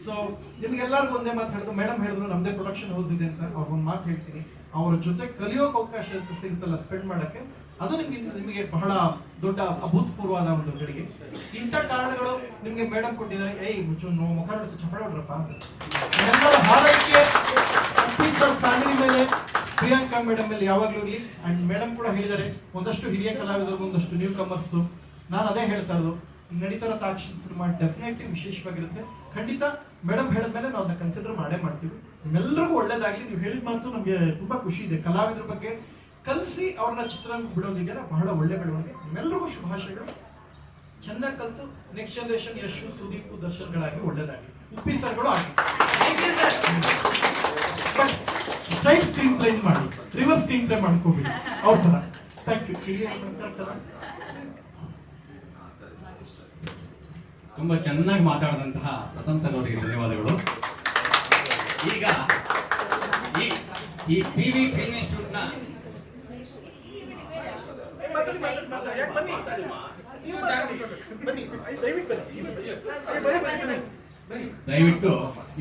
So ನಿಮ್ಗೆಲ್ಲರಿಗೂ ಒಂದೇ ಮಾತು ಹೇಳಿದ್ರು, ಮೇಡಮ್ ಹೇಳಿದ್ರು ನಮ್ದೇ ಪ್ರೊಡಕ್ಷನ್ ಹೌಸ್ ಇದೆ ಅಂತ, ಅವ್ರಿಗೊಂದು ಮಾತು ಹೇಳ್ತೀನಿ, ಅವ್ರ ಜೊತೆ ಕಲಿಯೋಕೆ ಅವಕಾಶ ಸಿಗುತ್ತಲ್ಲ ಸ್ಪೆಂಡ್ ಮಾಡಕ್ಕೆ, ಅದು ನಿಮಗೆ ಬಹಳ ದೊಡ್ಡ ಅಭೂತಪೂರ್ವವಾದ ಒಂದು ಗಳಿಗೆ. ಇಂಥ ಕಾರಣಗಳು ನಿಮ್ಗೆ ಮೇಡಮ್ ಕೊಟ್ಟಿದ್ದಾರೆ. ಮುಚ್ಚು ಮುಖ ನೋಡ್ತು ಚಪ್ಪಳ ಹೊಡ್ರಪ್ಪ ಅಂತ. ಹಾರೈಕೆ ಫ್ಯಾಮಿಲಿ ಮೇಲೆ, ಪ್ರಿಯಾಂಕಾ ಮೇಡಮ್ ಮೇಲೆ ಯಾವಾಗ್ಲೂ ಇರಲಿ. ಅಂಡ್ ಮೇಡಮ್ ಕೂಡ ಹೇಳಿದ್ದಾರೆ, ಒಂದಷ್ಟು ಹಿರಿಯ ಕಲಾವಿದರು, ಒಂದಷ್ಟು ನ್ಯೂ ಕಮರ್ಸ್. ನಾನು ಅದೇ ಹೇಳ್ತಾ ಇರೋದು, ನಡೀತಾರ ಆಕ್ಷನ್ ಸಿನಿಮಾ ಡೆಫಿನೆಟ್ಲಿ ವಿಶೇಷವಾಗಿರುತ್ತೆ. ಖಂಡಿತ ಮೇಡಮ್ ಹೇಳಿದ್ಮೇಲೆ ನಾವು ಅದನ್ನ ಕನ್ಸಿಡರ್ ಮಾಡೇ ಮಾಡ್ತೀವಿ. ನಿಮ್ಮೆಲ್ಲರಿಗೂ ಒಳ್ಳೇದಾಗ್ಲಿ. ನೀವು ಹೇಳಿದ ಮಾತು ನಮಗೆ ತುಂಬಾ ಖುಷಿ ಇದೆ. ಕಲಾವಿದ್ರ ಬಗ್ಗೆ ಕಲಿಸಿ ಅವ್ರನ್ನ ಚಿತ್ರರಂಗ ಬಿಡೋದಿದೆಯಲ್ಲ, ಬಹಳ ಒಳ್ಳೆ ಬೆಳವಣಿಗೆ. ನಿಮ್ಮೆಲ್ಲರಿಗೂ ಶುಭಾಶಯಗಳು. ಚೆನ್ನಾಗಿ ಕಲಿತು ನೆಕ್ಸ್ಟ್ ಜನರೇಷನ್ ಯಶು, ಸುದೀಪ್, ದರ್ಶನ್ಗಳಾಗಿ ಒಳ್ಳೇದಾಗಿ, ಉಪ್ಪಿ ಸರ್ಗಳು ಆಗಿ. ಸ್ಟ್ರೈಟ್ ಸ್ಕ್ರೀನ್ ಪ್ಲೇ ಮಾಡಿ, ರಿವರ್ಸ್ ಸ್ಕ್ರೀನ್ ಪ್ಲೇ ಮಾಡ್ಕೋಬೇಡಿ ಅವ್ರ ತರ. Thank you. ತುಂಬಾ ಚೆನ್ನಾಗಿ ಮಾತಾಡಿದಂತಹ ಪ್ರಥಮ್ ಸರ್ ಅವರಿಗೆ ಧನ್ಯವಾದಗಳು. ಈಗ ಈ PV ಫಿಲ್ಮ್ ಇನ್ಸ್ಟಿಟ್ಯೂಟ್ ನ ದಯವಿಟ್ಟು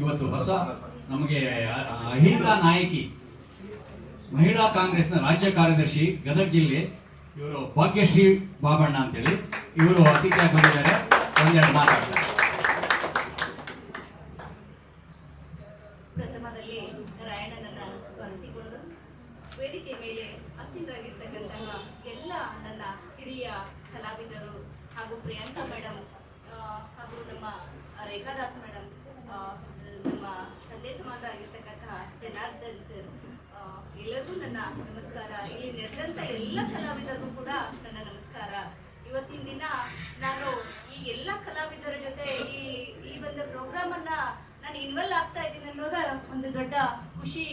ಇವತ್ತು ಹೊಸ ನಮಗೆ ಅಹಿಂದ ನಾಯಕಿ, ಮಹಿಳಾ ಕಾಂಗ್ರೆಸ್ನ ರಾಜ್ಯ ಕಾರ್ಯದರ್ಶಿ ಗದಗ ಜಿಲ್ಲೆ, ಇವರು ಭಾಗ್ಯಶ್ರೀ ಬಾಬಣ್ಣ ಅಂತೇಳಿ ಇವರು ಅತಿಥಿಯಾಗಿ ಬಂದಿದ್ದಾರೆ. ಒಂದೆರಡು ಮಾತಾಡ್ತಾರೆ. ಪ್ರಥಮದಲ್ಲಿ ರಾಯಣ್ಣನನ್ನ ಸ್ಮರಿಸಿಕೊಂಡು ವೇದಿಕೆ ಮೇಲೆ ಹಸಿರಾಗಿರ್ತಕ್ಕಂತಹ ಎಲ್ಲ ನನ್ನ ಹಿರಿಯ ಕಲಾವಿದರು ಹಾಗೂ ಪ್ರಿಯಾಂಕಾ ಮೇಡಮ್ ಹಾಗೂ ನಮ್ಮ ರೇಖಾದಾಸ್ ಮೇಡಮ್, ನಮ್ಮ ತಂದೆ ಸಮಾನ ಆಗಿರ್ತಕ್ಕಂತಹ ಜನಾರ್ದನ್ ಸರ್, ಎಲ್ಲರಿಗೂ ನನ್ನ ನಮಸ್ಕಾರ. ಇಲ್ಲಿ ನೆರೆದಂಥ ಎಲ್ಲ ಕಲಾವಿದರಿಗೂ ಕೂಡ ನನ್ನ ನಮಸ್ಕಾರ. ಇವತ್ತಿನ ದಿನ ನಾನು ಈ ಎಲ್ಲ ಕಲಾವಿದರ ಜೊತೆ ಈ ಒಂದು ಪ್ರೋಗ್ರಾಮ್ ಅನ್ನ ನಾನು ಇನ್ವಾಲ್ವ್ ಆಗ್ತಾ ಇದ್ದೀನಿ ಅನ್ನೋದ ಒಂದು ದೊಡ್ಡ ಖುಷಿ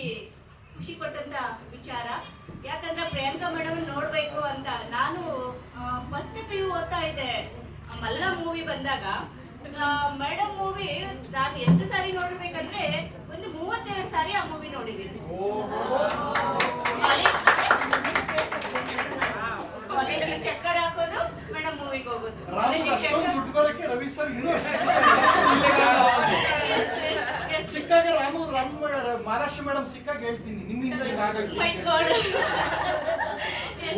ಕೊಟ್ಟಂತ ವಿಚಾರ. ಯಾಕಂದ್ರೆ ಪ್ರಿಯಾಂಕಾ ಮೇಡಮ್ ನೋಡ್ಬೇಕು ಅಂತ ನಾನು ಫಸ್ಟ್ PU ಓದ್ತಾ ಇದ್ದೆ. ಮಲ್ಲ ಮೂವಿ ಬಂದಾಗ ಮೇಡಮ್ ಮೂವಿ ನಾನು ಎಷ್ಟು ಸಾರಿ ನೋಡ್ಬೇಕಂದ್ರೆ ಒಂದು 32 ಸಾರಿ ಆ ಮೂವಿ ನೋಡಿದ್ದೀನಿ. ಕಾಲೇಜಿಗೆ ಚಕ್ಕರ್ ಹಾಕೋದು, ಮೇಡಮ್ ಮೂವಿಗೆ ಹೋಗೋದು. ಸಿಕ್ಕಾಗ ಮಹಾರಾಷ್ಟ್ರ ಮೇಡಮ್ ಸಿಕ್ಕಾಗ ಹೇಳ್ತೀನಿ, ನಿಮ್ಮಿಂದ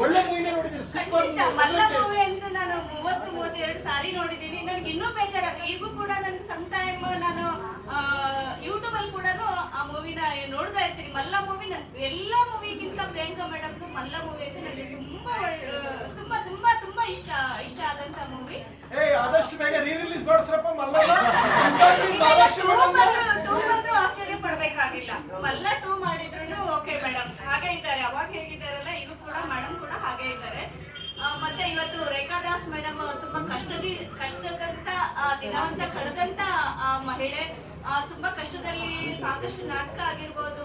ಒಳ್ಳೆ ಮೂವಿನೇ ನೋಡಿದ್ದೀನಿ. ಮಲ್ಲ ಮೂವಿ ಅಂತೂ ನಾನು 32 ಸಾರಿ ನೋಡಿದ್ದೀನಿ. ನನಗೆ ಇನ್ನೂ ಬೇಜಾರಾಗ ಈಗೂ ಕೂಡ ನನಗೆ ಸಮ್ ಟೈಮ್ ನಾನು ಯೂಟ್ಯೂಬ್ ಅಲ್ಲಿ ಕೂಡ ಆ ಮೂವಿನ ನೋಡ್ತಾ ಇರ್ತೀನಿ. ಮಲ್ಲ ಮೂವಿ ನನ್ ಎಲ್ಲ ಮೂವಿಗಿಂತ ಪ್ರಿಯಾಂಕಾ ಮೇಡಮ್ ಮಲ್ಲ ಮೂವಿ ಅಂತ ನನಗೆ ತುಂಬಾ ತುಂಬಾ ತುಂಬಾ ಇಷ್ಟ ಆದಂತ ಮೂವಿ. ಆದಷ್ಟು ಬೇಗ ರೀ-ರಿಲೀಸ್ ಮಾಡಿಸ್ರಪ್ಪ ಮಲ್ಲ. ಆಶ್ಚರ್ಯ ಪಡ್ಬೇಕಾಗಿಲ್ಲ. ಮಲ್ಲ 2 ಮಾಡಿದ್ರು ಓಕೆ ಮೇಡಮ್ ಹಾಗೆ ಇದ್ದಾರೆ. ಅವಾಗ ಹೇಗಿದ್ದಾರಲ್ಲ ಈಗ ಕೂಡ ಮೇಡಮ್ ಕೂಡ ಹಾಗೆ ಇದ್ದಾರೆ. ಮತ್ತೆ ಇವತ್ತು ರೇಖಾದಾಸ್ ಮೇಡಮ್ ತುಂಬಾ ಕಷ್ಟದಂತ ದಿನವಂತ ಕಳೆದಂತ ಮಹಿಳೆ. ತುಂಬಾ ಕಷ್ಟದಲ್ಲಿ ಸಾಕಷ್ಟು ನಾಟಕ ಆಗಿರ್ಬೋದು,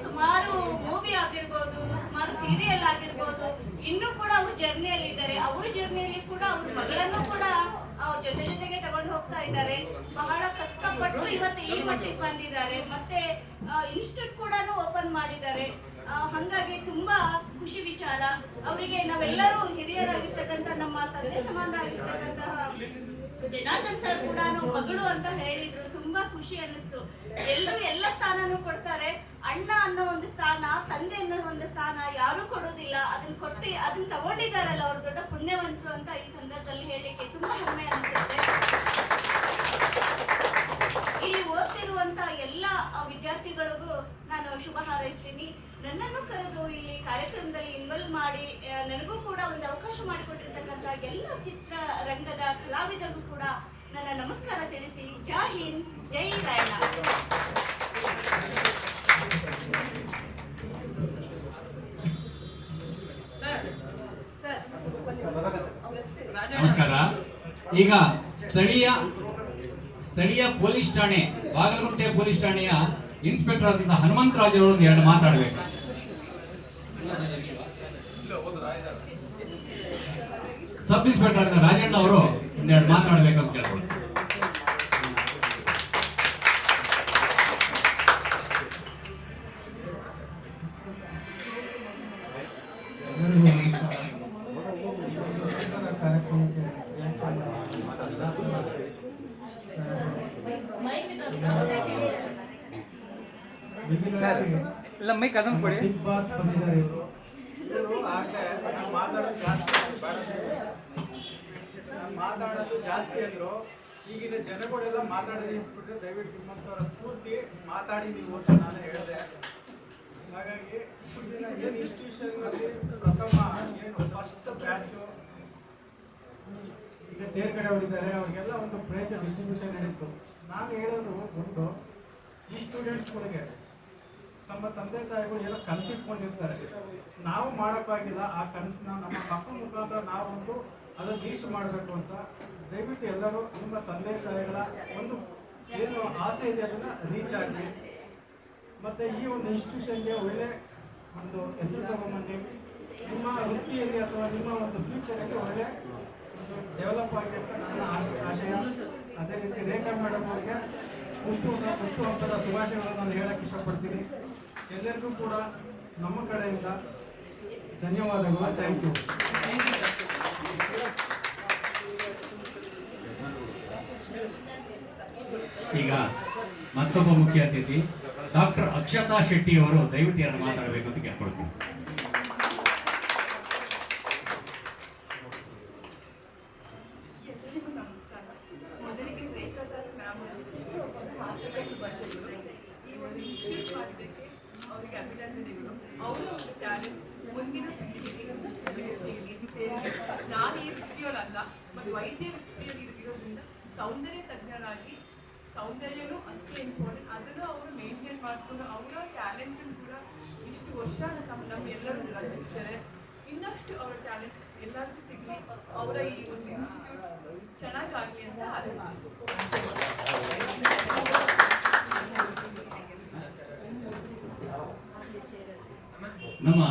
ಸುಮಾರು ಮೂವಿ ಆಗಿರ್ಬೋದು, ಸುಮಾರು ಸೀರಿಯಲ್ ಆಗಿರ್ಬೋದು, ಇನ್ನೂ ಕೂಡ ಅವ್ರ ಜರ್ನಿಯಲ್ಲಿ ಇದ್ದಾರೆ. ಅವ್ರ ಜರ್ನಿಯಲ್ಲಿ ಕೂಡ ಅವ್ರ ಮಗಳನ್ನು ಕೂಡ ಅವ್ರ ಜೊತೆಗೆ ತಗೊಂಡು ಹೋಗ್ತಾ ಇದ್ದಾರೆ. ಬಹಳ ಕಷ್ಟಪಟ್ಟು ಇವತ್ತು ಈ ಮಟ್ಟಿಗೆ ಬಂದಿದ್ದಾರೆ. ಮತ್ತೆ ಇನ್ಸ್ಟಿಟ್ಯೂಟ್ ಕೂಡ ಓಪನ್ ಮಾಡಿದ್ದಾರೆ. ಹಾಗಾಗಿ ತುಂಬಾ ಖುಷಿ ವಿಚಾರ. ಅವರಿಗೆ ನಾವೆಲ್ಲರೂ ಹಿರಿಯರಾಗಿರ್ತಕ್ಕಂಥ ನಮ್ಮ ತಂದೆ ಸಮಾನರಾಗಿರ್ತಕ್ಕಂತಹ ಜನಾರ್ದನ್ ಸರ್ ಕೂಡ ಮಗಳು ಅಂತ ಹೇಳಿದ್ರು. ತುಂಬಾ ಖುಷಿ ಅನ್ನಿಸ್ತು. ಎಲ್ಲರೂ ಎಲ್ಲ ಸ್ಥಾನನೂ ಕೊಡ್ತಾರೆ. ಅಣ್ಣ ಅನ್ನೋ ಒಂದು ಸ್ಥಾನ, ತಂದೆ ಅನ್ನೋ ಒಂದು ಸ್ಥಾನ ಯಾರು ಕೊಡೋದಿಲ್ಲ. ಅದನ್ನ ತಗೊಂಡಿದ್ದಾರಲ್ಲ ಅವ್ರು ದೊಡ್ಡ ಪುಣ್ಯವಂತರು ಅಂತ ಈ ಸಂದರ್ಭದಲ್ಲಿ ಹೇಳಿಕ್ಕೆ ತುಂಬಾ ಹೆಮ್ಮೆ ಅನಿಸುತ್ತೆ. ಇಲ್ಲಿ ಓದ್ತಿರುವಂತ ಎಲ್ಲ ವಿದ್ಯಾರ್ಥಿಗಳಿಗೂ ನಾನು ಶುಭ ಹಾರೈಸ್ತೀನಿ. ನನ್ನನ್ನು ಕರೆದು ಇಲ್ಲಿ ಕಾರ್ಯಕ್ರಮದಲ್ಲಿ ಇನ್ವಾಲ್ವ್ ಮಾಡಿ ನನಗೂ ಕೂಡ ಒಂದು ಅವಕಾಶ ಮಾಡಿಕೊಟ್ಟಿರ್ತಕ್ಕಂಥ ಎಲ್ಲ ಚಿತ್ರರಂಗದ ಕಲಾವಿದರಿಗೂ ಕೂಡ ನನ್ನ ನಮಸ್ಕಾರ ತಿಳಿಸಿ ಜೈ ಹಿಂದ್, ಜೈ ರಾಯಣ್ಣ. ನಮಸ್ಕಾರ. ಈಗ ಸ್ಥಳೀಯ ಪೊಲೀಸ್ ಠಾಣೆ, ಬಾಗಲಕೋಟೆ ಪೊಲೀಸ್ ಠಾಣೆಯ ಇನ್ಸ್ಪೆಕ್ಟರ್ ಆದಂತಹ ಹನುಮಂತರಾಜ್ ಅವರು ಎರಡು ಮಾತಾಡಬೇಕು. ಸಬ್ ಇನ್ಸ್ಪೆಕ್ಟರ್ ಆದ ರಾಜಣ್ಣ ಅವರು ಒಂದೆರಡು ಮಾತಾಡಬೇಕಂತ ಕೇಳ್ಬೋದು. ಸರ್ ಇಲ್ಲ ಮೈಕ್ ಅದನ್ನು ಕೊಡಿ. ಬಿಗ್ ಬಾಸ್ ಬಂದಿದ್ದಾರೆ ಇವರು ಆಗಲೇ ಮಾತಾಡೋದು ಜಾಸ್ತಿ ಮಾತಾಡೋದು ಜಾಸ್ತಿ ಅಂದರು. ಈಗಿನ ಜನಗಳೆಲ್ಲ ಮಾತಾಡೋದು ಅನ್ಸ್ಬಿಟ್ರೆ ದಯವಿಟ್ಟು ನಿಮ್ಮಂಥವ್ರ ಸ್ಫೂರ್ತಿ ಮಾತಾಡಿ ನೀವು ಅಂತ ನಾನು ಹೇಳಿದೆ. ಹಾಗಾಗಿ ಏನು ಇನ್ಸ್ಟಿಟ್ಯೂಷನ್ನಲ್ಲಿ ಪ್ರಥಮ ಏನು ಫಸ್ಟ್ ಬ್ಯಾಚು ಈಗ ತೇರ್ಗಡೆ ಹೊಡಿದ್ದಾರೆ, ಅವ್ರಿಗೆಲ್ಲ ಒಂದು ಪ್ರೈಸ್ ಡಿಸ್ಟ್ರಿಬ್ಯೂಷನ್ ನಡೀತು. ನಾನು ಹೇಳೋದು ಒಂದು, ಈ ಸ್ಟೂಡೆಂಟ್ಸ್ಗಳಿಗೆ ತಮ್ಮ ತಂದೆ ತಾಯಿಗಳು ಏನೋ ಕನಸಿಟ್ಕೊಂಡಿರ್ತಾರೆ, ನಾವು ಮಾಡೋಕ್ಕಾಗಿಲ್ಲ. ಆ ಕನಸನ್ನ ನಮ್ಮ ಮಕ್ಕಳ ಮುಖಾಂತರ ನಾವೊಂದು ಅದನ್ನು ರೀಚ್ ಮಾಡಬೇಕು ಅಂತ ದಯವಿಟ್ಟು ಎಲ್ಲರೂ ನಿಮ್ಮ ತಂದೆ ತಾಯಿಗಳ ಒಂದು ಏನು ಆಸೆ ಇದೆ ಅದನ್ನು ರೀಚ್ ಆಗಲಿ. ಮತ್ತು ಈ ಒಂದು ಇನ್ಸ್ಟಿಟ್ಯೂಷನ್ಗೆ ಒಳ್ಳೆ ಒಂದು ಹೆಸರು ತಗೊಂಬಂದು ನಿಮ್ಮ ವೃತ್ತಿಯಲ್ಲಿ ಅಥವಾ ನಿಮ್ಮ ಒಂದು ಫ್ಯೂಚರಲ್ಲಿ ಒಳ್ಳೆ ಒಂದು ಡೆವಲಪ್ ಆಗಿ ಅಂತ ನನ್ನ ಆಶಯ. ಅದೇ ರೀತಿ ರೇಖಾ ಮೇಡಮ್ ಅವರಿಗೆ ಹುಟ್ಟುಹಬ್ಬದ ಶುಭಾಶಯಗಳನ್ನು ನಾನು ಹೇಳಕ್ಕೆ ಇಷ್ಟಪಡ್ತೀನಿ. ಎಲ್ಲರಿಗೂ ಕೂಡ ನಮ್ಮ ಕಡೆಯಿಂದ ಧನ್ಯವಾದಗಳು. Thank you. ಈಗ ಮತ್ತೊಬ್ಬ ಮುಖ್ಯ ಅತಿಥಿ ಡಾಕ್ಟರ್ ಅಕ್ಷತಾ ಶೆಟ್ಟಿ ಅವರು ದಯವಿಟ್ಟು ಯಾರು ಮಾತಾಡಬೇಕು ಅಂತ ಕೇಳ್ಕೊಳ್ತೀನಿ. ಎಲ್ಲರಿಗೂ ನಮಸ್ಕಾರ. ಮೊದಲಿಗೆ ರೇಖಾದಾಸ್ ಮ್ಯಾಮ್ ಮಾತಾಡೋದು ಬಂದಿದ್ರು. ಈ ಒಂದು ಇನ್ಸ್ಟಿಟ್ಯೂಟ್ ಮಾಡಿದ್ದಕ್ಕೆ ಅವರಿಗೆ ಅಭಿನಂದನೆಗಳು. ಅವರು ಒಂದು ಟ್ಯಾಲೆಂಟ್ ಮುಂದಿನ ನಾನು ಈ ವೃತ್ತಿಯವರಲ್ಲ, ಮತ್ತು ವೈದ್ಯ ವೃತ್ತಿಯಲ್ಲಿ ಇರೋದ್ರಿಂದ ಸೌಂದರ್ಯ ತಜ್ಞರಾಗಿ ಸೌಂದರ್ಯನೂ ಅಷ್ಟೇ ಇಂಪಾರ್ಟೆಂಟ್, ಅದನ್ನು ಅವರು ಮೇಂಟೈನ್ ಮಾಡಿಕೊಂಡು ಅವರ ಟ್ಯಾಲೆಂಟನ್ನು ಕೂಡ ಇಷ್ಟು ವರ್ಷ ನಮ್ಮ ಎಲ್ಲರೂ ರಚಿಸ್ತಾರೆ. ಇನ್ನಷ್ಟು ಅವರ ಟ್ಯಾಲೆಂಟ್ಸ್ ಎಲ್ಲರಿಗೂ ಸಿಗಲಿ, ಅವರ ಈ ಒಂದು ಇನ್ಸ್ಟಿಟ್ಯೂಟ್ ಚೆನ್ನಾಗಾಗಲಿ ಅಂತ ನಮ್ಮ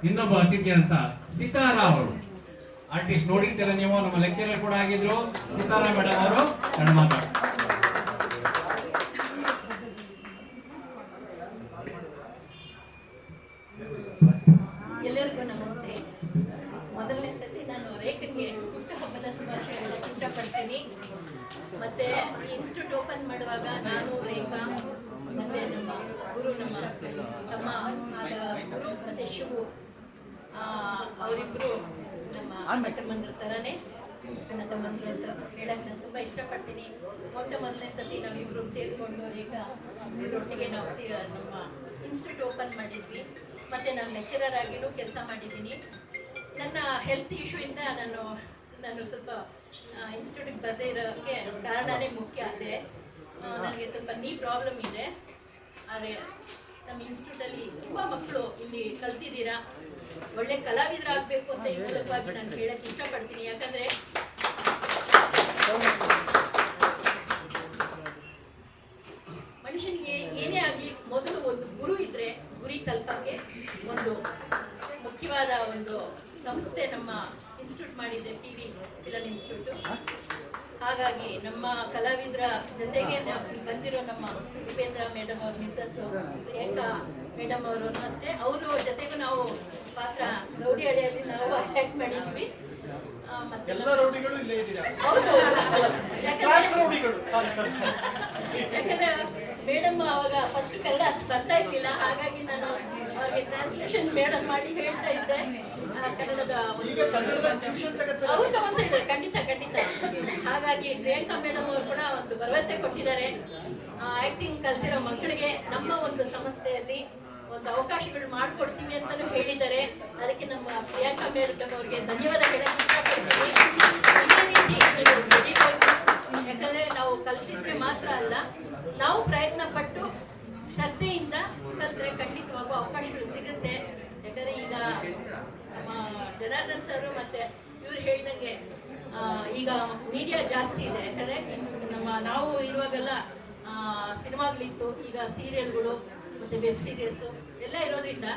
ಇನ್ನೊಬ್ಬ ಅತಿಥಿ ಅಂತ ಸಿತಾರಾ ಅವರು, ಆರ್ಟಿಸ್ಟ್ ನೋಡಿರ್ತೀರ ನೀವು, ನಮ್ಮ ಲೆಕ್ಚರರ್ ಕೂಡ ಆಗಿದ್ರು. ಸಿತಾರಾ ಮೇಡಮ್ ಅವರು ಕನ್ನಡ ಮಾತಾಡ್ತಾರೆ. ಎಲ್ಲರಿಗೂ ನಮಸ್ತೆ. ಮೊದಲನೇ ಸತಿ ನಾನು ರೇಖೆಗೆ ಹುಟ್ಟುಹಬ್ಬದ ಶುಭಾಶಯ ಹೇಳಕ್ಕೆ ಇಷ್ಟಪಡ್ತೀನಿ. ಮತ್ತು ಈ ಇನ್ಸ್ಟಿಟ್ಯೂಟ್ ಓಪನ್ ಮಾಡುವಾಗ ನಾನು ರೇಖಾ ಮತ್ತು ನಮ್ಮ ಗುರು, ನಮ್ಮ ತಮ್ಮ ಆದ ಗುರು ಮತ್ತು ಶಿವು, ಅವರಿಬ್ಬರು ನಮ್ಮ ತಮ್ಮಂದ್ರ ಥರನೇ ನನ್ನ ತಮ್ಮಂದ್ರು ಅಂತ ಹೇಳಕ್ಕೆ ನಾನು ತುಂಬ ಇಷ್ಟಪಡ್ತೀನಿ. ಮೊದಲನೇ ಸತಿ ನಾವಿಬ್ಬರು ಸೇರಿಕೊಂಡು ರೇಖಾ ಒಟ್ಟಿಗೆ ನಾವು ನಮ್ಮ ಇನ್ಸ್ಟಿಟ್ಯೂಟ್ ಓಪನ್ ಮಾಡಿದ್ವಿ. ಮತ್ತು ನಾನು ಲೆಕ್ಚರರ್ ಆಗಿಯೂ ಕೆಲಸ ಮಾಡಿದ್ದೀನಿ. ನನ್ನ ಹೆಲ್ತ್ ಇಶ್ಯೂಯಿಂದ ನಾನು ಸ್ವಲ್ಪ ಇನ್ಸ್ಟಿಟ್ಯೂಟಿಗೆ ಬರದೇ ಇರೋಕ್ಕೆ ಕಾರಣನೇ ಮುಖ್ಯ. ಅದೇ ನನಗೆ ಸ್ವಲ್ಪ ನೀ ಪ್ರಾಬ್ಲಮ್ ಇದೆ. ಆದರೆ ನಮ್ಮ ಇನ್ಸ್ಟಿಟ್ಯೂಟಲ್ಲಿ ತುಂಬ ಮಕ್ಕಳು ಇಲ್ಲಿ ಕಲ್ತಿದ್ದೀರಾ, ಒಳ್ಳೆ ಕಲಾವಿದರಾಗಬೇಕು ಅಂತ ಈ ಮೂಲಕವಾಗಿ ನಾನು ಹೇಳಕ್ಕೆ ಇಷ್ಟಪಡ್ತೀನಿ. ಯಾಕಂದರೆ ಮನುಷ್ಯನಿಗೆ ಏನೇ ಆಗಲಿ ಮೊದಲು ಒಂದು ಗುರು ಇದ್ದರೆ ಗುರಿ ತಲುಪಕ್ಕೆ ಒಂದು ಮುಖ್ಯವಾದ ಒಂದು ಸಂಸ್ಥೆ ನಮ್ಮ ಇನ್ಸ್ಟಿಟ್ಯೂಟ್ ಮಾಡಿದೆ, PV ಫಿಲಂ ಇನ್ಸ್ಟಿಟ್ಯೂಟು. ಹಾಗಾಗಿ ನಮ್ಮ ಕಲಾವಿದರ ಜೊತೆಗೆ ಬಂದಿರೋ ನಮ್ಮ ಉಪೇಂದ್ರ ಮೇಡಮ್ ಅವ್ರ ಮಿಸ್ಸಸ್ ಪ್ರಿಯಾಂಕಾ ಮೇಡಮ್ ಅವರು ಅಷ್ಟೇ, ಅವರು ಜೊತೆಗೂ ನಾವು ಪಾತ್ರ ರೌಡಿ ಹಳ್ಳಿಯಲ್ಲಿ ನಾವು ಆ್ಯಕ್ಟ್ ಮಾಡಿದ್ವಿ. ಮತ್ತೆ ಯಾಕಂದ್ರೆ ಮೇಡಮ್ ಅವಾಗ ಫಸ್ಟ್ ಕನ್ನಡ ಅಷ್ಟು ಬರ್ತಾ ಇರ್ಲಿಲ್ಲ. ಹಾಗಾಗಿ ನಾನು ಅವ್ರಿಗೆ ಟ್ರಾನ್ಸ್ಲೇಷನ್ ಮೇಡಮ್ ಮಾಡಿ ಹೇಳ್ತಾ ಇದ್ದೆ ಕನ್ನಡದ ಅವ್ರು ತಗೊಂತ ಇದ್ದಾರೆ. ಖಂಡಿತ. ಹಾಗಾಗಿ ಪ್ರಿಯಾಂಕಾ ಮೇಡಮ್ ಅವರು ಕೂಡ ಒಂದು ಭರವಸೆ ಕೊಟ್ಟಿದ್ದಾರೆ. ಆಕ್ಟಿಂಗ್ ಕಲ್ತಿರೋ ಮಕ್ಕಳಿಗೆ ನಮ್ಮ ಒಂದು ಸಂಸ್ಥೆಯಲ್ಲಿ ಒಂದು ಅವಕಾಶಗಳು ಮಾಡಿಕೊಡ್ತೀವಿ ಅಂತಲೂ ಹೇಳಿದ್ದಾರೆ. ಅದಕ್ಕೆ ನಮ್ಮ ಪ್ರಿಯಾಂಕಾ ಮೇಡಮ್ ಅವ್ರಿಗೆ ಧನ್ಯವಾದ ಹೇಳಕ್ಕೆ ಇಷ್ಟಪಡ್ತೀನಿ. ಇದೇ ರೀತಿ ನೀವು ಬೆಳಿಬೋದು. ಯಾಕಂದರೆ ನಾವು ಕಲ್ತಿದ್ರೆ ಮಾತ್ರ ಅಲ್ಲ, ನಾವು ಪ್ರಯತ್ನ ಪಟ್ಟು ಶ್ರದ್ಧೆಯಿಂದ ಕಲ್ತ್ರೆ ಖಂಡಿತವಾಗೂ ಅವಕಾಶಗಳು ಸಿಗುತ್ತೆ. ಯಾಕಂದರೆ ಈಗ ನಮ್ಮ ಜನಾರ್ದನ್ ಸರ್ ಮತ್ತು ಇವ್ರು ಹೇಳಿದಂಗೆ ಈಗ ಮೀಡಿಯಾ ಜಾಸ್ತಿ ಇದೆ. ಯಾಕಂದರೆ ನಾವು ಇರುವಾಗೆಲ್ಲ ಸಿನಿಮಾಗಳಿತ್ತು, ಈಗ ಸೀರಿಯಲ್ಗಳು ಮತ್ತು ವೆಬ್ ಸೀರೀಸು ಎಲ್ಲ ಇರೋದ್ರಿಂದ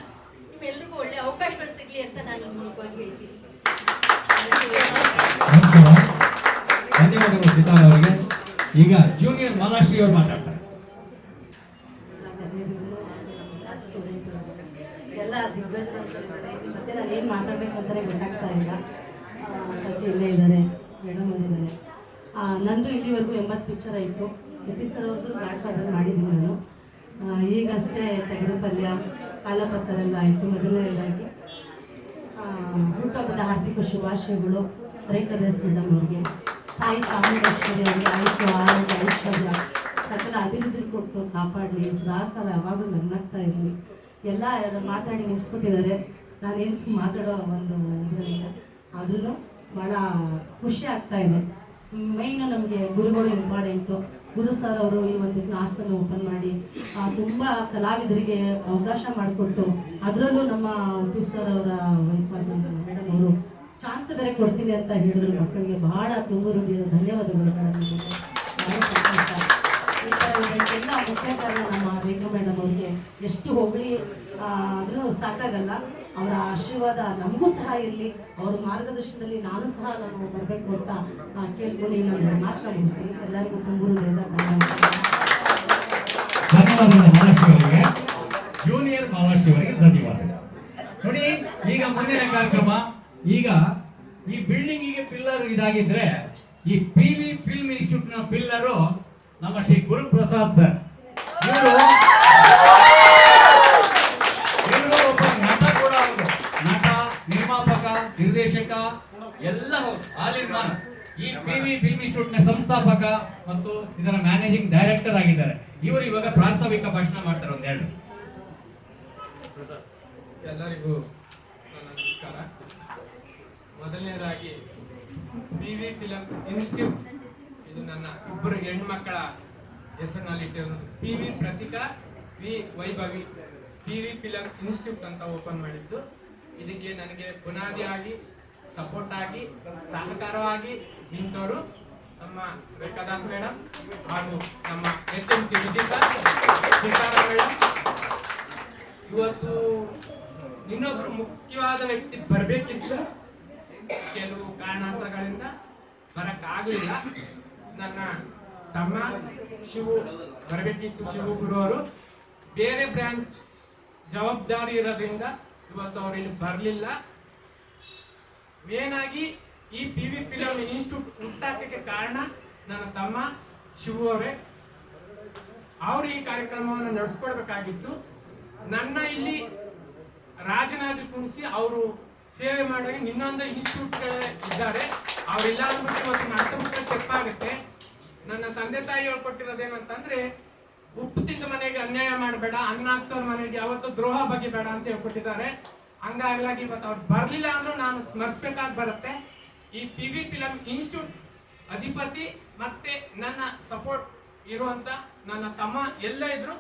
ನಿಮ್ಮೆಲ್ರಿಗೂ ಒಳ್ಳೆ ಅವಕಾಶಗಳು ಸಿಗಲಿ ಅಂತ ನಾನು ಈ ಮೂಲಕವಾಗಿ ಹೇಳ್ತೀನಿ. ಧನ್ಯವಾದಗಳು ಸಿತಾರಾ ಅವರಿಗೆ. ಈಗ ಜೂನಿಯರ್ ಮಾಲಾಶ್ರೀ ಅವರು ಮಾತಾಡ್ತಾರೆ. ಎಲ್ಲ ದಿಗ್ಗಜರು ಮತ್ತೆ ನಾನು ಏನು ಮಾತಾಡಬೇಕು ಅಂತಲೇ ಗೊತ್ತಾಗ್ತಾ ಇಲ್ಲ. ಕಚ್ಚಿ ಇಲ್ಲೇ ಇದ್ದಾರೆ, ಮೇಡಮ್ ಇದ್ದಾರೆ. ನಂದು ಇಲ್ಲಿವರೆಗೂ 80 ಪಿಕ್ಚರ್ ಆಯಿತು. ಯತೀಶ್ ಸರ್ ಅವ್ರದ್ದು ಗಾಡ್ ಫಾದರ್ ಮಾಡಿದ್ದೀನಿ ನಾನು. ಈಗಷ್ಟೇ ತೆಗೆದ ಪಲ್ಯ ಕಾಲಪತ್ರ ಎಲ್ಲ ಆಯಿತು. ಮೊದಲನೇದಾಗಿ ಹುಟ್ಟುಹಬ್ಬದ ಹಾರ್ದಿಕ ಶುಭಾಶಯಗಳು ರೇಖಾದಾಸ್ ಮೇಡಮ್ ಅವ್ರಿಗೆ, ತಾಯಿ ಚಾಮುಂಡೇಶ್ವರಿ ಅವರಿಗೆ ಆಯುಷ್ಯ ಆರೋಗ್ಯ ಐಶ್ವರ್ಯ ಸಕಲ ಅಭಿವೃದ್ಧಿ ಕೊಟ್ಟು ಕಾಪಾಡಲಿ, ಸದಾಕಾಲ ಯಾವಾಗಲೂ ನಗ್ನಾಗ್ತಾ ಇರಲಿ. ಎಲ್ಲ ಮಾತಾಡಿ ಮುಗಿಸ್ಕೊತಿದ್ದಾರೆ. ನಾನೇನು ಮಾತಾಡೋ ಒಂದು ಇದರಿಂದ ಆದ್ರೂ ಭಾಳ ಖುಷಿ ಆಗ್ತಾ ಇದೆ. ಮೈನು ನಮಗೆ ಗುರುಗಳು ಇಂಪಾರ್ಟೆಂಟು. ಗುರು ಸರ್ ಅವರು ಈ ಒಂದು ಕ್ಲಾಸನ್ನು ಓಪನ್ ಮಾಡಿ ತುಂಬ ಕಲಾವಿದರಿಗೆ ಅವಕಾಶ ಮಾಡಿಕೊಟ್ಟು, ಅದರಲ್ಲೂ ನಮ್ಮ ಯತೀಶ್ ಸರ್ ಅವರ ಮೇಡಮ್ ಅವರು ಚಾನ್ಸ್ ಬೇರೆ ಕೊಡ್ತೀನಿ ಅಂತ ಹೇಳಿದ್ರು ಮಕ್ಕಳಿಗೆ. ಬಹಳ ತುಂಬ ಧನ್ಯವಾದಗಳು ಮೇಡಮ್. ಈ ಥರ ಇದಕ್ಕೆಲ್ಲ ಮುಖ್ಯ ಕಾರಣ ನಮ್ಮ ರೇಖಾ ಮೇಡಮ್ ಅವ್ರಿಗೆ ಎಷ್ಟು ಹೊಗಳಿ ಆದರೂ ಸಾಕಾಗಲ್ಲ. ಅವರ ಆಶೀರ್ವಾದ ನಮಗೂ ಸಹ ಇರಲಿ. ಅವ್ರ ಮಾರ್ಗದರ್ಶನದಲ್ಲಿ ನಾನು ಸಹ ಬರಬೇಕು ಅಂತ ಕೇಳ್ಕೊಂಡು ನಾನು ಮಾತನ್ನ ಮುಗಿಸ್ತೀನಿ. ಎಲ್ಲರಿಗೂ ತುಂಬ ಧನ್ಯವಾದಗಳು ಮಹಾಲಕ್ಷ್ಮಿ ಅವರಿಗೆ, ಜೂನಿಯರ್ ಮಹಾಲಕ್ಷ್ಮಿ ಅವರಿಗೆ ಧನ್ಯವಾದಗಳು. ನೋಡಿ, ಈಗ ಮುಂದಿನ ಕಾರ್ಯಕ್ರಮ, ಈಗ ಈ ಬಿಲ್ಡಿಂಗಿಗೆ ಪಿಲ್ಲರ್ ಇದಾಗಿದ್ರೆ ಈ PV ಫಿಲ್ಮ್ ಇನ್ಸ್ಟಿಟ್ಯೂಟ್ ನ ಪಿಲ್ಲರು ನಮ್ಮ ಶ್ರೀ ಗುರುಪ್ರಸಾದ್ ಸರ್. ಇವರು ಒಬ್ಬ ನಟ ಕೂಡ, ಅವರು ನಟ, ನಿರ್ಮಾಪಕ, ನಿರ್ದೇಶಕ ಎಲ್ಲ ಆಲ್ ಇನ್ ಒನ್. ಈ PV ಫಿಲ್ಮ್ ಇನ್ಸ್ಟಿಟ್ಯೂಟ್ ನ ಸಂಸ್ಥಾಪಕ ಮತ್ತು ಇದರ ಮ್ಯಾನೇಜಿಂಗ್ ಡೈರೆಕ್ಟರ್ ಆಗಿದ್ದಾರೆ. ಇವರು ಇವಾಗ ಪ್ರಾಸ್ತಾವಿಕ ಭಾಷಣ ಮಾಡ್ತಾರೆ ಒಂದೆರಡು. ಎಲ್ಲರಿಗೂ ನನ್ನ ನಮಸ್ಕಾರ. ಮೊದಲನೇದಾಗಿ PV ಫಿಲಂ ಇನ್ಸ್ಟಿಟ್ಯೂಟ್, ಇದು ನನ್ನ ಇಬ್ಬರು ಹೆಣ್ಮಕ್ಕಳ ಹೆಸರಿನಲ್ಲಿ ಇಟ್ಟಿರೋದು. PV Pratika, V Vaibhavi. PV film institute ಅಂತ ಓಪನ್ ಮಾಡಿದ್ದು. ಇದಕ್ಕೆ ನನಗೆ ಬುನಾದಿಯಾಗಿ, ಸಪೋರ್ಟ್ ಆಗಿ, ಸಹಕಾರವಾಗಿ ನಿಂತವರು ನಮ್ಮ ರೇಖಾದಾಸ್ ಮೇಡಮ್ ಹಾಗೂ ನಮ್ಮ HMT Vijay sir, Sitaram madam. ಇವತ್ತು ಇನ್ನೊಬ್ರು ಮುಖ್ಯವಾದ ವ್ಯಕ್ತಿ ಬರಬೇಕಿತ್ತು, ಕೆಲವು ಕಾರಣಾಂತರಗಳಿಂದ ಬರಕ್ಕಾಗಲಿಲ್ಲ. ನನ್ನ ತಮ್ಮ ಶಿವು ಬರಬೇಕಿತ್ತು, ಶಿವು ಗುರು ಅವರು ಬೇರೆ ಬ್ರಾಂಚ್ ಜವಾಬ್ದಾರಿ ಇರೋದ್ರಿಂದ ಇವತ್ತು ಅವರು ಇಲ್ಲಿ ಬರಲಿಲ್ಲ. ಮೇನ್ ಆಗಿ ಈ PV ಫಿಲಂ ಇನ್ಸ್ಟಿಟ್ಯೂಟ್ ಹುಟ್ಟಾಕಕ್ಕೆ ಕಾರಣ ನನ್ನ ತಮ್ಮ ಶಿವು ಅವರೇ. ಅವರು ಈ ಕಾರ್ಯಕ್ರಮವನ್ನು ನಡೆಸ್ಕೊಡ್ಬೇಕಾಗಿತ್ತು. ನನ್ನ ಇಲ್ಲಿ ರಾಜನಾಗಿ ಕುಣಿಸಿ ಅವರು ಸೇವೆ ಮಾಡುವಾಗ ಇನ್ನೊಂದು ಇನ್ಸ್ಟಿಟ್ಯೂಟ್ ಇದ್ದಾರೆ, ಅವರಿಲ್ಲ ಅಂದ್ಬಿಟ್ಟು ಇವತ್ತು ನಾಟಕ ತಪ್ಪಾಗುತ್ತೆ. ನನ್ನ ತಂದೆ ತಾಯಿ ಹೇಳ್ಕೊಟ್ಟಿರೋದೇನಂತಂದ್ರೆ, ಉಪ್ಪು ತಿಂದ ಮನೆಗೆ ಅನ್ಯಾಯ ಮಾಡಬೇಡ, ಅನ್ನ ಹಾಕ್ತವ್ರ ಮನೆಗೆ ಯಾವತ್ತೂ ದ್ರೋಹ ಬಗೆಬೇಡ ಅಂತ ಹೇಳ್ಕೊಟ್ಟಿದ್ದಾರೆ. ಹಂಗಾಗ್ಲಾಗಿ ಇವತ್ತು ಅವ್ರು ಬರ್ಲಿಲ್ಲ ಅಂದ್ರೂ ನಾನು ಸ್ಮರಿಸ್ಬೇಕಾಗಿ ಬರುತ್ತೆ. ಈ PV ಫಿಲಂ ಇನ್ಸ್ಟಿಟ್ಯೂಟ್ ಅಧಿಪತಿ ಮತ್ತೆ ನನ್ನ ಸಪೋರ್ಟ್ ಇರುವಂತ ನನ್ನ ತಮ್ಮ ಎಲ್ಲ ಇದ್ರು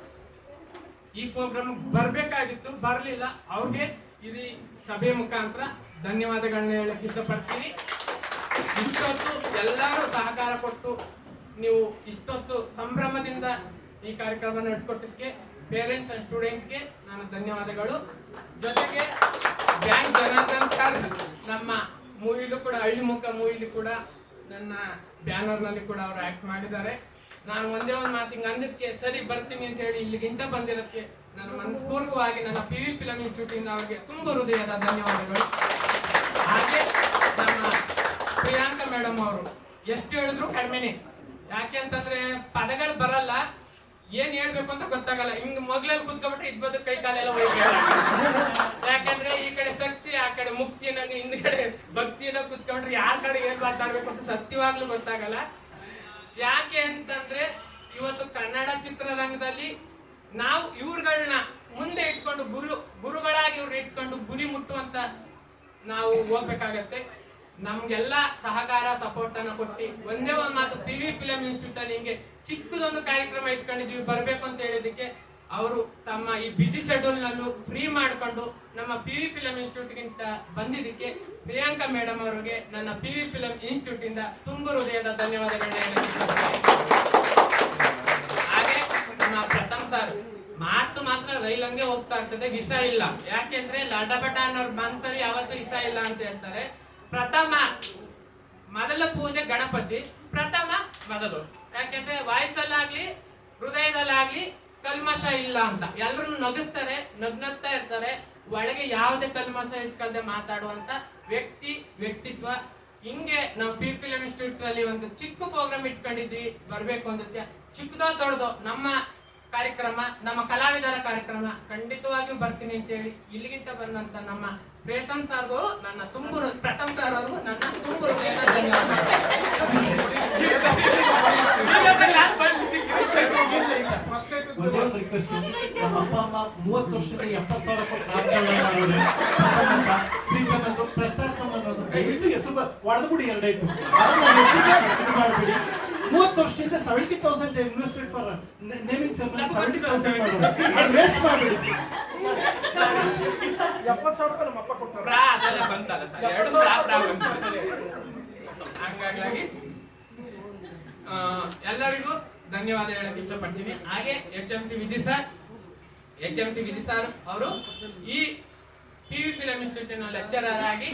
ಈ ಪ್ರೋಗ್ರಾಮ್ ಬರ್ಬೇಕಾಗಿತ್ತು, ಬರ್ಲಿಲ್ಲ. ಅವ್ರಿಗೆ ಇದು ಸಭೆ ಮುಖಾಂತರ ಧನ್ಯವಾದಗಳನ್ನ ಹೇಳಕ್ ಇಷ್ಟಪಡ್ತೀನಿ. ಇಷ್ಟೊತ್ತು ಎಲ್ಲರೂ ಸಹಕಾರ ಕೊಟ್ಟು ನೀವು ಇಷ್ಟೊತ್ತು ಸಂಭ್ರಮದಿಂದ ಈ ಕಾರ್ಯಕ್ರಮ ನಡೆಸ್ಕೊಟ್ಟಿದ್ದಕ್ಕೆ ಪೇರೆಂಟ್ಸ್ ಅಂಡ್ ಸ್ಟೂಡೆಂಟ್ಗೆ ನಾನು ಧನ್ಯವಾದಗಳು. ಜೊತೆಗೆ ಬ್ಯಾಂಕ್ ಜನಾರ್ದನ್ ಸರ್ ನಮ್ಮ ಮೂವಿಲು ಕೂಡ, ಹಳ್ಳಿಮುಖ ಮೂವಿಲಿ ಕೂಡ ನನ್ನ ಬ್ಯಾನರ್ನಲ್ಲಿ ಕೂಡ ಅವರು ಆಕ್ಟ್ ಮಾಡಿದ್ದಾರೆ. ನಾನು ಒಂದೇ ಒಂದು ಮಾತಿಂಗ್ ಅಂದಕ್ಕೆ ಸರಿ ಬರ್ತೀನಿ ಅಂತ ಹೇಳಿ ಇಲ್ಲಿಗಿಂತ ಬಂದಿರೋದಕ್ಕೆ ನಾನು ಮನಸ್ಪೂರ್ವಕವಾಗಿ ನನ್ನ PV ಫಿಲಂ ಇನ್ಸ್ಟಿಟ್ಯೂಟ್ ಇಂದ ಅವರಿಗೆ ತುಂಬ ಹೃದಯದ ಧನ್ಯವಾದಗಳು. ಹಾಗೆ ನಮ್ಮ ಪ್ರಿಯಾಂಕಾ ಮೇಡಮ್ ಅವರು ಎಷ್ಟು ಹೇಳಿದ್ರು ಕಡಿಮೆನೆ. ಯಾಕೆ ಅಂತಂದ್ರೆ ಪದಗಳು ಬರಲ್ಲ, ಏನ್ ಹೇಳ್ಬೇಕು ಅಂತ ಗೊತ್ತಾಗಲ್ಲ. ಹಿಂಗ್ ಮಗ್ಳಲ್ಲಿ ಕುತ್ಕೊಬಿಟ್ರೆ ಇದ್ ಬದು ಕೈ ಕಾಲೆಲ್ಲ ಹೋಯ್ತಾರೆ. ಯಾಕಂದ್ರೆ ಈ ಕಡೆ ಶಕ್ತಿ, ಆ ಕಡೆ ಮುಕ್ತಿ ಅನ್ನೋ, ಹಿಂದ್ಗಡೆ ಭಕ್ತಿ ಅನ್ನೋ ಕುತ್ಕೊಂಡ್ರೆ ಯಾರ ಕಡೆ ಏನ್ ಮಾತಾಡ್ಬೇಕು ಅಂತ ಸತ್ಯವಾಗ್ಲೂ ಗೊತ್ತಾಗಲ್ಲ. ಯಾಕೆ ಅಂತಂದ್ರೆ ಇವತ್ತು ಕನ್ನಡ ಚಿತ್ರರಂಗದಲ್ಲಿ ನಾವು ಇವ್ರುಗಳನ್ನ ಮುಂದೆ ಇಟ್ಕೊಂಡು ಗುರುಗಳಾಗಿ ಇವ್ರು ಇಟ್ಕೊಂಡು ಗುರಿ ಮುಟ್ಟುವಂತ ನಾವು ಹೋಗ್ಬೇಕಾಗತ್ತೆ. ನಮ್ಗೆಲ್ಲ ಸಹಕಾರ ಸಪೋರ್ಟ್ ಅನ್ನ ಕೊಟ್ಟು ಒಂದೇ ಒಂದು ಮಾತು, PV ಫಿಲಂ ಇನ್ಸ್ಟಿಟ್ಯೂಟ್ ಅಲ್ಲಿ ಹಿಂಗೆ ಚಿಕ್ಕದೊಂದು ಕಾರ್ಯಕ್ರಮ ಇಟ್ಕೊಂಡಿದೀವಿ ಬರ್ಬೇಕು ಅಂತ ಹೇಳಿದಕ್ಕೆ ಅವರು ತಮ್ಮ ಈ ಬಿಸಿ ಶೆಡ್ಯೂಲ್ ನಲ್ಲೂ ಫ್ರೀ ಮಾಡ್ಕೊಂಡು ನಮ್ಮ PV ಫಿಲಂ ಇನ್ಸ್ಟಿಟ್ಯೂಟ್ ಗಿಂತ ಬಂದಿದ್ದಕ್ಕೆ ಪ್ರಿಯಾಂಕಾ ಮೇಡಮ್ ಅವರಿಗೆ ನನ್ನ PV ಫಿಲಂ ಇನ್ಸ್ಟಿಟ್ಯೂಟ್ ಇಂದ ತುಂಬ ಹೃದಯದ ಧನ್ಯವಾದಗಳನ್ನ ಹೇಳಕ್ಕೆ. ಹಾಗೆ ನಮ್ಮ ಪ್ರಥಮ್ ಸರ್ ಮಾತು ಮಾತ್ರ ರೈಲ್ ಹಂಗೆ ಹೋಗ್ತಾ ಇರ್ತದೆ, ವಿಸ ಇಲ್ಲ. ಯಾಕೆಂದ್ರೆ ಲಡಬಟ ಅನ್ನೋರ್ ಮನ್ಸಲ್ಲಿ ಯಾವತ್ತೂ ವಿಸ ಇಲ್ಲ ಅಂತ ಹೇಳ್ತಾರೆ. ಪ್ರಥಮ ಮೊದಲ ಪೂಜೆ ಗಣಪತಿ, ಪ್ರಥಮ ಮೊದಲು. ಯಾಕೆಂದ್ರೆ ವಾಯ್ಸಲ್ಲಾಗ್ಲಿ ಹೃದಯದಲ್ಲಾಗ್ಲಿ ಕಲ್ಮಶ ಇಲ್ಲ ಅಂತ ಎಲ್ಲರೂ ನಗಿಸ್ತಾರೆ, ನಗ್ನಗ್ತಾ ಇರ್ತಾರೆ. ಒಳಗೆ ಯಾವುದೇ ಕಲ್ಮಶ ಇಟ್ಕೊಳ್ದೆ ಮಾತಾಡುವಂತ ವ್ಯಕ್ತಿತ್ವ ಹಿಂಗೆ ನಾವು ಪಿ ಫಿಲಂ ಇನ್ಸ್ಟಿಟ್ಯೂಟ್ ನಲ್ಲಿ ಒಂದು ಚಿಕ್ಕ ಪ್ರೋಗ್ರಾಮ್ ಇಟ್ಕೊಂಡಿದ್ವಿ, ಬರ್ಬೇಕು ಅಂತ. ಚಿಕ್ಕದೋ ದೊಡ್ಡದೋ ನಮ್ಮ ಕಾರ್ಯಕ್ರಮ, ನಮ್ಮ ಕಲಾವಿದರ ಕಾರ್ಯಕ್ರಮ ಖಂಡಿತವಾಗಿಯೂ ಬರ್ತೀನಿ ಅಂತ ಹೇಳಿ ಇಲ್ಲಿಗಿಂತ ಬಂದಂತ ನಮ್ಮ ಪ್ರೇತಮ್ ಸಾರ್ಗೂ ನನ್ನ ತುಂಬು ಪ್ರಥಮ್ ಸಾರ್ ಅವ್ರಿಗೂ ನನ್ನ ತುಂಬು ಒಂದೇ ಒಂದು ರಿಕ್ವೆಸ್ಟ್, ನಮ್ಮ ಅಪ್ಪ ಅಮ್ಮ 30 ವರ್ಷದ 70,000 ಕೊಟ್ಟು ಪ್ರತಾಪಮ್ ಅನ್ನೋದು ದಯವಿಟ್ಟು ಹೆಸರು ಒಡೆದ್ಬಿಡಿ ಎರಡಾಯ್ತು ಮಾಡಬೇಡಿ. 30 ವರ್ಷದಿಂದ 70,000 invested for naming ceremony 70,000 waste ಮಾಡಬೇಡಿ. 70,000 ನಮ್ಮ ಅಪ್ಪ ಕೊಡ್ತಾರೆ. ಅದೆಲ್ಲ ಬಂತಲ್ಲ ಸರ್, ಎರಡು ಹಂಗಾಗಿ ಎಲ್ಲರಿಗೂ ಧನ್ಯವಾದ ಹೇಳಕ್ ಇಷ್ಟಪಡ್ತೀನಿ. ಹಾಗೆ HMT ವಿಜಿ ಸರ್ ಅವರು ಈ PV ಫಿಲಂ ಇನ್ಸ್ಟಿಟ್ಯೂಟ್ ಲೆಕ್ಚರರ್ ಆಗಿ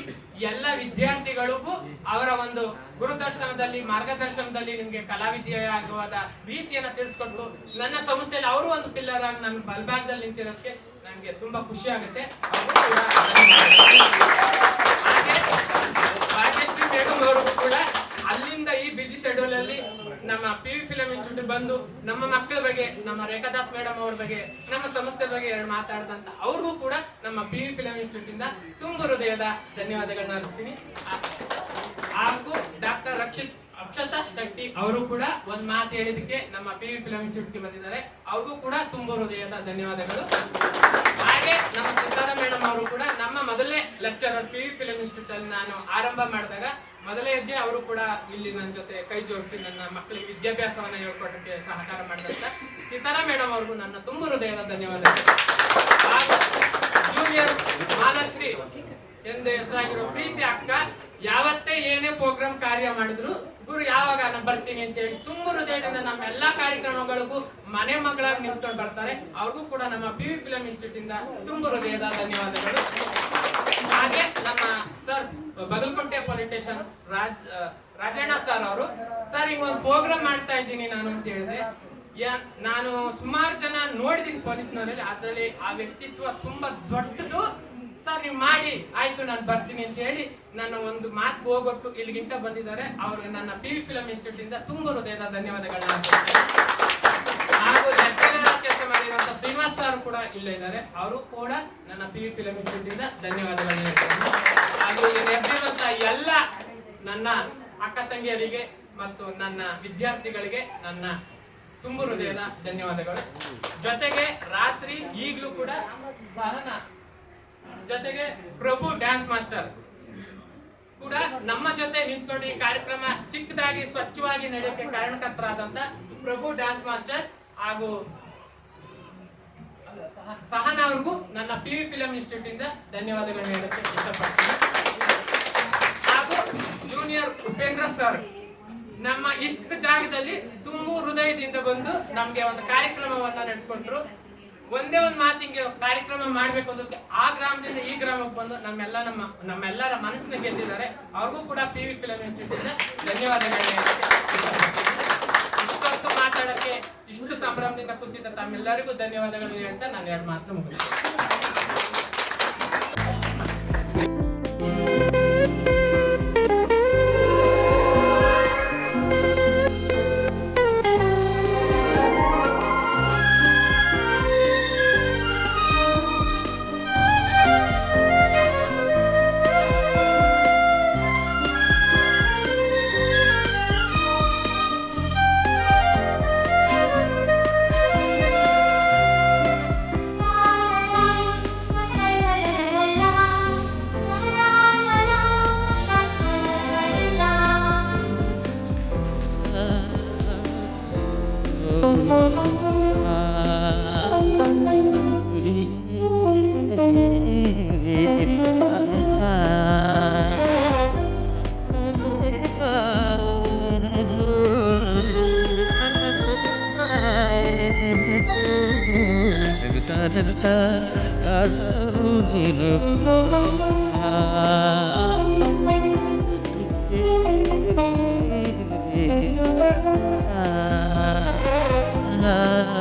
ಎಲ್ಲ ವಿದ್ಯಾರ್ಥಿಗಳಿಗೂ ಅವರ ಒಂದು ಗುರುದರ್ಶನದಲ್ಲಿ ಮಾರ್ಗದರ್ಶನದಲ್ಲಿ ನಿಮ್ಗೆ ಕಲಾವಿದೆಯಾಗುವ ರೀತಿಯನ್ನ ತಿಳಿಸ್ಕೊಟ್ಟು ನನ್ನ ಸಂಸ್ಥೆಯಲ್ಲಿ ಅವರು ಒಂದು ಪಿಲ್ಲರ್ ಆಗಿ ನನ್ನ ಬಲಭಾಗದಲ್ಲಿ ನಿಂತಿರೋದಕ್ಕೆ ನನಗೆ ತುಂಬಾ ಖುಷಿ ಆಗುತ್ತೆ. ಹಾಗೆ ರಾಜಶ್ರೀ ಮೇಡಮ್ ಅವರಿಗೂ ಕೂಡ ಅಲ್ಲಿಂದ ಈ ಬಿಸಿ ಶೆಡ್ಯೂಲ್ ಅಲ್ಲಿ ನಮ್ಮ PV ಫಿಲಂ ಇನ್ಸ್ಟಿಟ್ಯೂಟ್ ಬಂದು ನಮ್ಮ ಮಕ್ಕಳ ಬಗ್ಗೆ, ನಮ್ಮ ರೇಖಾದಾಸ್ ಮೇಡಮ್ ಅವ್ರ ಬಗ್ಗೆ, ನಮ್ಮ ಸಂಸ್ಥೆ ಬಗ್ಗೆ ಎರಡು ಮಾತಾಡಿದಂತ ಅವ್ರಿಗೂ ಕೂಡ ನಮ್ಮ PV ಫಿಲಂ ಇನ್ಸ್ಟಿಟ್ಯೂಟ್ ಇಂದ ತುಂಬ ಹೃದಯದ ಧನ್ಯವಾದಗಳನ್ನ ಅರ್ಪಿಸ್ತೀನಿ. ಹಾಗೂ ಡಾಕ್ಟರ್ ಅಕ್ಷತಾ ಶೆಟ್ಟಿ ಅವರು ಕೂಡ ಒಂದ್ ಮಾತು ಹೇಳಿದಕ್ಕೆ ನಮ್ಮ PV ಫಿಲಂ ಇನ್ಸ್ಟಿಟ್ಯೂಟ್ಗೆ ಬಂದಿದ್ದಾರೆ, ಅವ್ರಿಗೂ ಕೂಡ ತುಂಬ ಹೃದಯದ ಧನ್ಯವಾದಗಳು. ಹಾಗೆ ನಮ್ಮ ಸಿತಾರಾ ಮೇಡಮ್ ಅವರು ಕೂಡ ನಮ್ಮ ಮೊದಲನೇ ಲೆಕ್ಚರರ್ PV ಫಿಲಂ ಇನ್ಸ್ಟಿಟ್ಯೂಟ್ ಅಲ್ಲಿ ನಾನು ಆರಂಭ ಮಾಡಿದಾಗ ಮೊದಲೇ ಹೆಜ್ಜೆ ಅವರು ಕೂಡ ಇಲ್ಲಿ ನನ್ನ ಜೊತೆ ಕೈ ಜೋಡಿಸಿ ನನ್ನ ಮಕ್ಕಳಿಗೆ ವಿದ್ಯಾಭ್ಯಾಸವನ್ನ ಹೇಳ್ಕೊಡಕ್ಕೆ ಸಹಕಾರ ಮಾಡಿದಂತ ಸಿತಾರಾ ಮೇಡಮ್ ಅವ್ರಿಗೂ ನನ್ನ ತುಂಬ ಹೃದಯದ ಧನ್ಯವಾದಗಳು. ಹಾಗೂ ಜೂನಿಯರ್ ಮಾಲಾಶ್ರೀ ಎಂದು ಹೆಸರಾಗಿರೋ ಪ್ರೀತಿ ಅಕ್ಕ ಯಾವತ್ತೇ ಏನೇ ಪ್ರೋಗ್ರಾಮ್ ಕಾರ್ಯ ಮಾಡಿದ್ರು ಗುರು ಯಾವಾಗ ನಾನು ಬರ್ತೀನಿ ಅಂತ ಹೇಳಿ ತುಂಬ ಹೃದಯದಿಂದ ನಮ್ಮ ಎಲ್ಲಾ ಕಾರ್ಯಕ್ರಮಗಳಿಗೂ ಮನೆ ಮಗಳಾಗಿ ನಿಂತ್ಕೊಂಡು ಬರ್ತಾರೆ. ಅವ್ರಿಗೂ ಕೂಡ ನಮ್ಮ PV ಫಿಲಂ ಇನ್ಸ್ಟಿಟ್ಯೂಟ್ ಇಂದ ತುಂಬ ಹೃದಯದ ಧನ್ಯವಾದಗಳು. ಹಾಗೆ ನಮ್ಮ sir Bagalkote politician Rajanna sir ಅವರು, ಸರ್ ಹಿಂಗೊಂದು ಪ್ರೋಗ್ರಾಮ್ ಮಾಡ್ತಾ ಇದ್ದೀನಿ ನಾನು ಅಂತ ಹೇಳಿದೆ. ನಾನು ಸುಮಾರು ಜನ ನೋಡಿದೀನಿ ಪೊಲೀಸ್ನವರಲ್ಲಿ, ಅದರಲ್ಲಿ ಆ ವ್ಯಕ್ತಿತ್ವ ತುಂಬಾ ದೊಡ್ಡದು. ಸರ್ ನೀವು ಮಾಡಿ, ಆಯ್ತು ನಾನು ಬರ್ತೀನಿ ಅಂತ ಹೇಳಿ ನನ್ನ ಒಂದು ಮಾತು ಹೋಗೊಟ್ಟು ಇಲ್ಲಿಗಿಂತ ಬಂದಿದ್ದಾರೆ. ಅವ್ರಿಗೆ ನನ್ನ PV ಫಿಲಂ ಇನ್ಸ್ಟಿಟ್ಯೂಟ್ ಇಂದ ತುಂಬ ಹೃದಯದ ಧನ್ಯವಾದಗಳನ್ನ. ಹಾಗೂ ಲೆಕ್ಚರರ್ ಕೆಲಸ ಮಾಡಿರುವಂತ ಶ್ರೀನಿವಾಸ್ ಸರ್ ಕೂಡ ಇಲ್ಲೇ ಇದ್ದಾರೆ, ಅವರು ಕೂಡ ನನ್ನ PV ಫಿಲಂ ಇನ್ಸ್ಟಿಟ್ಯೂಟ್ ಇಂದ ಧನ್ಯವಾದಗಳನ್ನ ಹೇಳ್ತೀನಿ. ಹಾಗೂ ನೆರೆದಿರುವಂತ ಎಲ್ಲ ನನ್ನ ಅಕ್ಕ ತಂಗಿಯರಿಗೆ ಮತ್ತು ನನ್ನ ವಿದ್ಯಾರ್ಥಿಗಳಿಗೆ ನನ್ನ ತುಂಬ ಹೃದಯದ ಧನ್ಯವಾದಗಳು. ಜೊತೆಗೆ ರಾತ್ರಿ ಈಗಲೂ ಕೂಡ ಸಹನ ಜೊತೆಗೆ ಪ್ರಭು ಡ್ಯಾನ್ಸ್ ಮಾಸ್ಟರ್ ಕೂಡ ನಮ್ಮ ಜೊತೆ ನಿಂತ್ಕೊಂಡು ಈ ಕಾರ್ಯಕ್ರಮ ಚಿಕ್ಕದಾಗಿ ಸ್ವಚ್ಛವಾಗಿ ನಡೆಯೋಕೆ ಕಾರಣಕರ್ತರಾದಂತ ಪ್ರಭು ಡ್ಯಾನ್ಸ್ ಮಾಸ್ಟರ್ ಹಾಗೂ ಸಹನ ಅವ್ರಿಗೂ ನನ್ನ PV ಫಿಲಂ ಇನ್ಸ್ಟಿಟ್ಯೂಟ್ ಇಂದ ಧನ್ಯವಾದಗಳನ್ನ ಹೇಳಕ್ಕೆ ಇಷ್ಟಪಡ್ತೀನಿ. ಹಾಗೂ ಜೂನಿಯರ್ ಉಪೇಂದ್ರ ಸರ್ ನಮ್ಮ ಇಷ್ಟು ಜಾಗದಲ್ಲಿ ತುಂಬ ಹೃದಯದಿಂದ ಬಂದು ನಮ್ಗೆ ಒಂದು ಕಾರ್ಯಕ್ರಮವನ್ನ ನಡೆಸ್ಕೊಟ್ರು. ಒಂದೇ ಒಂದು ಮಾತಿಂಗೆ ಕಾರ್ಯಕ್ರಮ ಮಾಡ್ಬೇಕು ಅನ್ನೋದಕ್ಕೆ ಆ ಗ್ರಾಮದಿಂದ ಈ ಗ್ರಾಮಕ್ಕೆ ಬಂದು ನಮ್ಮೆಲ್ಲರ ಮನಸ್ಸನ್ನ ಗೆದ್ದಿದ್ದಾರೆ. ಅವ್ರಿಗೂ ಕೂಡ PV ಫಿಲಂ ಇನ್ಸ್ಟಿಟ್ಯೂಟ್ ಧನ್ಯವಾದಗಳನ್ನ. ಇಷ್ಟೊತ್ತು ಮಾತಾಡಕ್ಕೆ ಇಷ್ಟು ಸಂಭ್ರಮದಿಂದ ಕೂತಿದ್ದ ತಮ್ಮೆಲ್ಲರಿಗೂ ಧನ್ಯವಾದಗಳು ಅಂತ ನಾನು ಎರಡು ಮಾತು ಮುಗಿಸ್ತೀನಿ. Ah